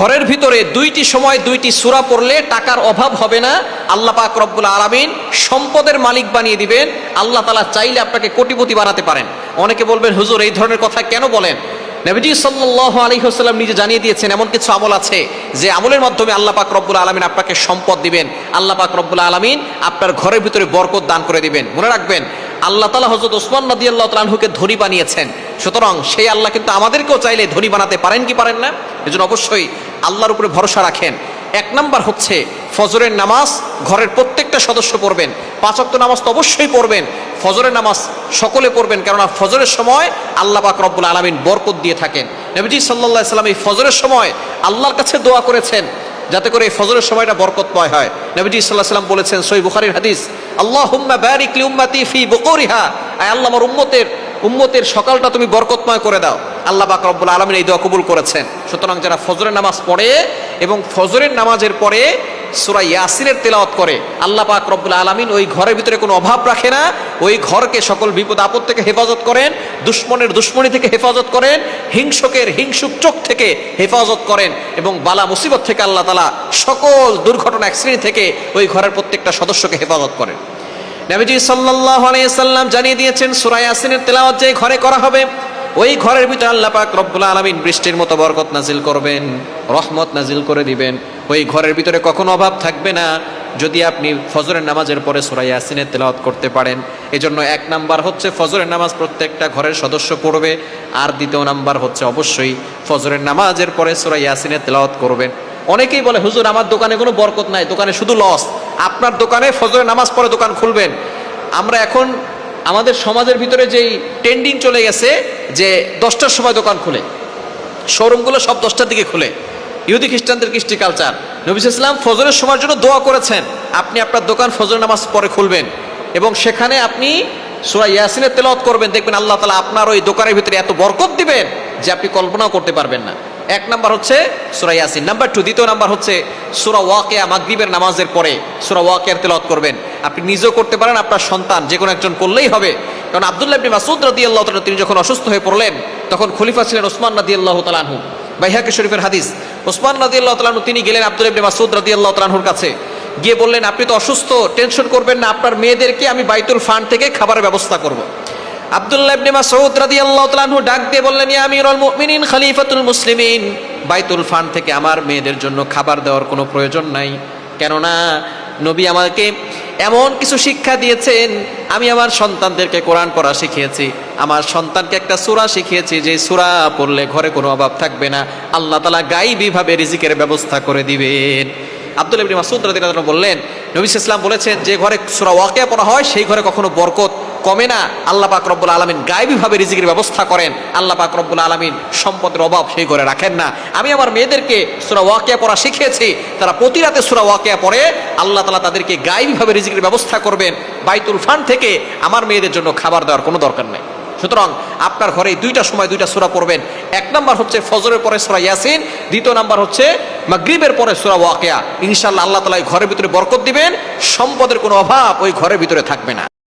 ঘরের ভিতরে দুইটি সময় দুইটি সূরা পড়লে টাকার অভাব হবে না, আল্লাহ পাক রব্বুল আলামিন সম্পদের মালিক বানিয়ে দিবেন। আল্লাহ তাআলা চাইলে আপনাকে কোটিপতি বানাতে পারেন। অনেকে বলবেন হুজুর এই ধরনের কথা কেন বলেন? নবীজি সাল্লাল্লাহু আলাইহি ওয়াসাল্লাম নিজে জানিয়ে দিয়েছেন এমন কিছু আমল আছে যে আমলের মাধ্যমে আল্লাহ পাক রব্বুল আলামিন আপনাকে সম্পদ দিবেন, আল্লাহ পাক রব্বুল আলামিন আপনার ঘরের ভিতরে বরকত দান করে দিবেন। মনে রাখবেন, আল্লাহ তাআলা হযরত ওসমান রাদিয়াল্লাহু তাআলা আনহুকে ধনী বানিয়েছেন, সুতরাং সেই আল্লাহ কিন্তু আমাদেরকেও চাইলে ধনী বানাতে পারেন কি পারেন না? এজন্য অবশ্যই আল্লাহর উপরে ভরসা রাখেন। এক নাম্বার হচ্ছে ফজরের নামাজ ঘরের প্রত্যেকটা সদস্য পড়বেন। 5 ওয়াক্ত নামাজ তো অবশ্যই পড়বেন, ফজরের নামাজ সকলে পড়বেন, কেননা ফজরের সময় আল্লাহ পাক রব্বুল আলামিন বরকত দিয়ে থাকেন। নবীজি সাল্লাল্লাহু আলাইহি সাল্লাম এই ফজরের সময় আল্লাহর কাছে দোয়া করেছেন যাতে করে এই ফজরের সময়টা বরকতময় হয়। নবীজি সাল্লাল্লাহু আলাইহি সাল্লাম বলেছেন, সহিহ বুখারীর হাদিস, আল্লাহুম্মা বারিক লি উম্মতি ফি বুকুরিহা, আয় আল্লাহ আমার উম্মতের সকালটা তুমি বরকতময় করে দাও। আল্লাহ পাক রব্বুল আলামিন এই দোয়া কবুল করেছেন। সুতরাং যারা ফজরের নামাজ পড়ে এবং ফজরের নামাজের পরে সূরা ইয়াসিনের তেলাওয়াত করে, আল্লাহ পাক রব্বুল আলামিন ওই ঘরের ভিতরে কোনো অভাব রাখে না, ওই ঘরকে সকল বিপদ আপদ থেকে হেফাজত করেন, দুশমনের দুশমনি থেকে হেফাজত করেন, হিংসুকের হিংসুক চোখ থেকে হেফাজত করেন, এবং বালা মুসিবত থেকে আল্লাহ তাআলা সকল দুর্ঘটনা অ্যাক্সিডেন্ট থেকে ওই ঘরের প্রত্যেকটা সদস্যকে হেফাজত করেন। নবীজি সাল্লাল্লাহু আলাইহি সাল্লাম জানিয়ে দিয়েছেন, সূরা ইয়াসিনের তেলাওয়াত যে ঘরে করা হবে ওই ঘরের ভিতরে আল্লাহ পাক রব্বুল আলামিন বৃষ্টির মতো বরকত নাজিল করবেন, রহমত নাজিল করে দিবেন। ওই ঘরের ভিতরে কখনো অভাব থাকবে না যদি আপনি ফজরের নামাজের পরে সূরা ইয়াসিনের তেলাওয়াত করতে পারেন। এজন্য 1 নাম্বার হচ্ছে ফজরের নামাজ প্রত্যেকটা ঘরের সদস্য পড়বে, আর 2 নাম্বার হচ্ছে অবশ্যই ফজরের নামাজের পরে সূরা ইয়াসিনের তেলাওয়াত করবেন। অনেকেই বলে হুজুর আমার দোকানে কোনো বরকত নাই, দোকানে শুধু লস। আপনার দোকানে ফজরের নামাজ পড়ে দোকান খুলবেন। আমরা এখন আমাদের সমাজের ভিতরে যেই ট্রেন্ডিং চলে গেছে যে 10টার সময় দোকান খুলে, শোরুমগুলো সব 10টার দিকে খুলে, ইহুদি খ্রিস্টানদের কৃষ্টি কালচার। নবী সাল্লাল্লাহু আলাইহি ওয়াসাল্লাম ফজরের সময়ের জন্য দোয়া করেছেন, আপনি আপনার দোকান ফজরের নামাজ পরে খুলবেন এবং সেখানে আপনি সূরা ইয়াসিনের তেলাওয়াত করবেন, দেখবেন আল্লাহ তাআলা আপনার ওই দোকানের ভিতরে এত বরকত দিবেন যে আপনি কল্পনাও করতে পারবেন না। 1 নাম্বার হচ্ছে সূরা ইয়াসিন। নাম্বার 2, 2 নাম্বার হচ্ছে সূরা ওয়াকিয়া, মাগরিবের নামাজের পরে সূরা ওয়াকিয়ার তেলাওয়াত করবেন। আপনি নিজেও করতে পারেন, আপনার সন্তান যে কোনো একজন করলেই হবে। কারণ আব্দুল্লাহ ইবনে মাসউদ রাদিয়াল্লাহু তাআলা তিনি যখন অসুস্থ হয়ে পড়লেন তখন খলিফা ছিলেন ওসমান রাদিয়াল্লাহু তাআলা আনহু। বাইহাকি শরীফের হাদিস, ওসমান রাদিয়াল্লাহু তাআলা আনহু তিনি গেলেন আব্দুল্লাহ ইবনে মাসউদ রাদিয়াল্লাহু তাআলা আনহুর কাছে, গিয়ে বললেন আপনি তো অসুস্থ, টেনশন করবেন না, আপনার মেয়েদেরকে আমি বাইতুল ফান্ড থেকে খাবারের ব্যবস্থা করব। আব্দুল্লাহ ইবনে মাসউদ রাদিয়াল্লাহু তাআলা আনহু ডাক দিয়ে বললেন, ইয়া আমিরুল মুমিনিন খলিফাতুল মুসলিমিন, বাইতুল ফান্ড থেকে আমার মেয়েদের জন্য খাবার দেওয়ার কোনো প্রয়োজন নাই, কেননা নবী আমাকে এমন কিছু শিক্ষা দিয়েছেন, আমি আমার সন্তানদেরকে কোরআন পড়া শিখিয়েছি, আমার সন্তানকে একটা সূরা শিখিয়েছি যে সূরা পড়লে ঘরে কোনো অভাব থাকবে না, আল্লাহ তাআলা গায়বীভাবে রিজিকের ব্যবস্থা করে দিবেন। আব্দুল্লাহ ইবনে মাসউদ রাদিয়াল্লাহু তাআলা বললেন, নবী সাল্লাল্লাহু আলাইহি ওয়াসাল্লাম বলেছেন যে ঘরে সূরা ওয়াকিয়া পড়া হয় সেই ঘরে কখনো বরকত কমে না, আল্লাহ পাক রব্বুল আলামিন গায়বীভাবে রিজিকের ব্যবস্থা করেন, আল্লাহ পাক রব্বুল আলামিন সম্পদের অভাব সেই ঘরে রাখেন না। আমি আমার মেয়েদেরকে সূরা ওয়াকিয়া পড়া শিখিয়েছি, তারা প্রতি রাতে সূরা ওয়াকিয়া পড়ে, আল্লাহ তাআলা তাদেরকে গায়বীভাবে রিজিকের ব্যবস্থা করবেন, বাইতুল ফান্ড থেকে আমার মেয়েদের জন্য খাবার দেওয়ার কোনো দরকার নেই। সুতরাং আপনার ঘরে 2টা সময় 2টা সূরা পড়বেন। 1 নাম্বার হচ্ছে ফজরের পরে সূরা ইয়াসিন, 2 নাম্বার হচ্ছে মাগরিবের পরে সূরা ওয়াকিয়া। ইনশাআল্লাহ আল্লাহ তাআলা ঘরের ভিতরে বরকত দিবেন, সম্পদের কোনো অভাব ওই ঘরের ভিতরে থাকবে না।